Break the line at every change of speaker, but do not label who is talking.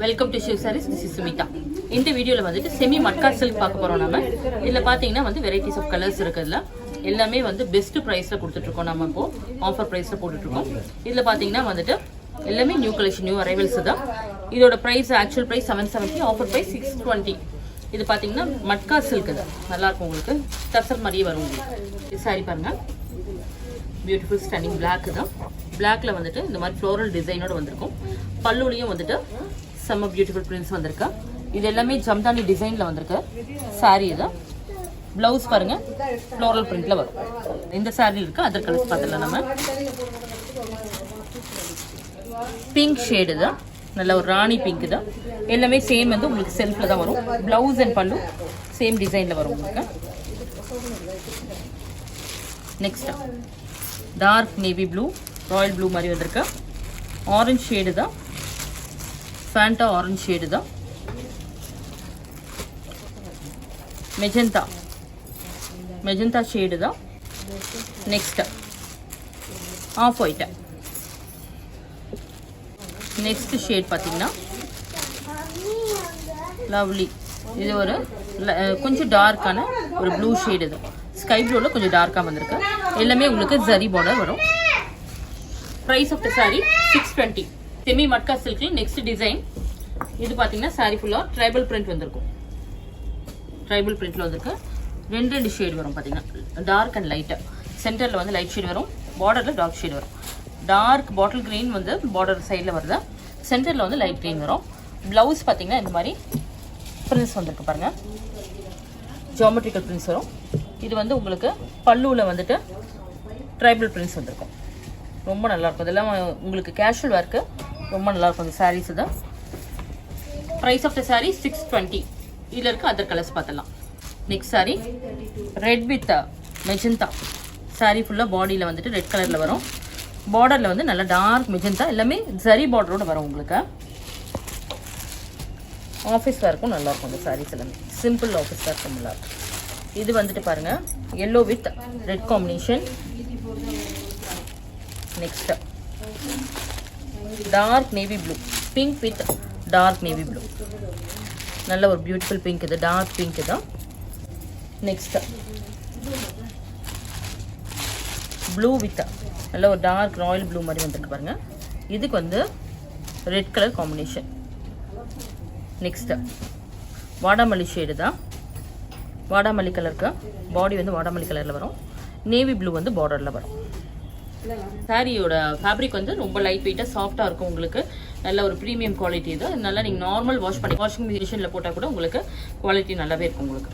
Welcome to Shiv sarees. This is Sumitha. இந்த வீடியோவில் வந்துட்டு செமி மட்கா சில்க் பார்க்க போகிறோம். நம்ம இதில் பார்த்தீங்கன்னா வந்து வெரைட்டிஸ் ஆஃப் கலர்ஸ் இருக்குதுல எல்லாமே வந்து பெஸ்ட் ப்ரைஸில் கொடுத்துட்ருக்கோம். நம்ம இப்போ ஆஃபர் ப்ரைஸில் போட்டுட்ருக்கோம். இதில் பார்த்தீங்கன்னா வந்துட்டு எல்லாமே நியூ கலெக்ஷன், நியூ அரைவல்ஸ் தான். இதோட price actual price 770, offer price 620. இது பார்த்தீங்கன்னா மட்கா சில்க் தான், நல்லாயிருக்கும். உங்களுக்கு டசர் மாதிரியே வரும். உங்களுக்கு இது சாரி பாருங்கள், பியூட்டிஃபுல் ஸ்டன்னிங் பிளாக் தான். பிளாக்ல வந்துட்டு இந்த மாதிரி ஃப்ளோரல் டிசைனோட வந்திருக்கும். பல்லுலையும் வந்துட்டு செம்ம பியூட்டிஃபுல் பிரிண்ட்ஸ் வந்திருக்கு. இது எல்லாமே ஜம்தானி டிசைன்ல வந்திருக்கு. சாரீ தான். பிளவுஸ் பாருங்க, ஃப்ளோரல் பிரிண்ட்ல வரும். இந்த சாரீ இருக்கு. அதர் கலர்ஸ் பார்த்துக்கலாம். நம்ம பிங்க் ஷேடு தான், நல்ல ஒரு ராணி பிங்க் தான். எல்லாமே சேம் வந்து உங்களுக்கு செல்ஃப்ல தான் வரும். பிளவுஸ் அண்ட் பல்லு சேம் டிசைன்ல வரும் உங்களுக்கு. Next dark navy blue, royal blue மாதிரி வந்திருக்கு. ஆரஞ்சு ஷேடு தான், ஃபேண்டா ஆரஞ்சு ஷேடு தான். மெஜந்தா ஷேடு தான். Next off white. Next shade பார்த்தீங்கன்னா லவ்லி. இது ஒரு கொஞ்சம் டார்க்கான ஒரு ப்ளூ ஷேடு தான். ஸ்கை ப்ளூவில் கொஞ்சம் டார்க்காக வந்திருக்கு. எல்லாமே உங்களுக்கு ஜரி பார்டர் வரும். Price of the sari 620. Semi matka சில்க்ல நெக்ஸ்ட் டிசைன். இது பார்த்தீங்கன்னா சாரி ஃபுல்லாக ட்ரைபல் பிரிண்ட் வந்திருக்கும். ட்ரைபல் பிரிண்ட்ல வந்திருக்கு. ரெண்டு ஷேட் வரும் பார்த்தீங்கன்னா, டார்க் அண்ட் லைட்டு. சென்டரில் வந்து லைட் ஷேட் வரும், பார்டரில் டார்க் ஷேட் வரும். டார்க் பாட்டில் கிரீன் வந்து பார்டர் சைடில் வருது, சென்டரில் வந்து லைட் கிரீன் வரும். ப்ளவுஸ் பார்த்தீங்கன்னா இந்த மாதிரி பிரிண்ட்ஸ் வந்திருக்கு பாருங்கள், ஜியோமெட்ரிக்கல் பிரிண்ட்ஸ் வரும். இது வந்து உங்களுக்கு பல்லுவில் வந்துட்டு ட்ரைபல் பிரிண்ட்ஸ் வந்திருக்கும். ரொம்ப நல்லாயிருக்கும். இதெல்லாம் உங்களுக்கு கேஷுவல் ஒர்க்கு ரொம்ப நல்லாயிருக்கும். இந்த சாரீஸ் தான். Price of the saree 620. இதில் இருக்க அதர் கலர்ஸ் பார்த்துலாம். Next saree red with magenta. Saree ஃபுல்லாக பாடியில் வந்துட்டு ரெட் கலரில் வரும். பார்டரில் வந்து நல்லா டார்க் மெஜந்தா, எல்லாமே ஜரி பார்டரோட வரும் உங்களுக்கு. ஆஃபீஸ் ஒர்க்கும் நல்லாயிருக்கும். இந்த சாரீஸ் எல்லாமே சிம்பிள் ஆஃபீஸ் ஒர்க்கும் நல்லாயிருக்கும். இது வந்துட்டு பாருங்கள், yellow with red combination. Next dark navy blue, pink with dark navy blue. நல்ல ஒரு பியூட்டிஃபுல் பிங்க். இது டார்க் பிங்க் தான். நெக்ஸ்ட் ப்ளூ வித் நல்ல ஒரு டார்க் ராயல் ப்ளூ மாதிரி வந்துருக்கு பாருங்க. இதுக்கு வந்து ரெட் கலர் காம்பினேஷன். நெக்ஸ்ட் வாடாமல்லி ஷேடு தான். வாடாமல்லி கலருக்கு பாடி வந்து வாடாமல்லி கலரில் வரும். நேவி ப்ளூ வந்து பார்டரில் வரும். சாரியோட ஃபேப்ரிக் வந்து ரொம்ப லைட் வெயிட்டாக சாஃப்டாக இருக்கும். உங்களுக்கு நல்ல ஒரு ப்ரீமியம் குவாலிட்டி இது. நல்லா நீங்கள் நார்மல் வாஷிங் மிஷினில் போட்டால் கூட உங்களுக்கு குவாலிட்டி நல்லாவே இருக்கும் உங்களுக்கு.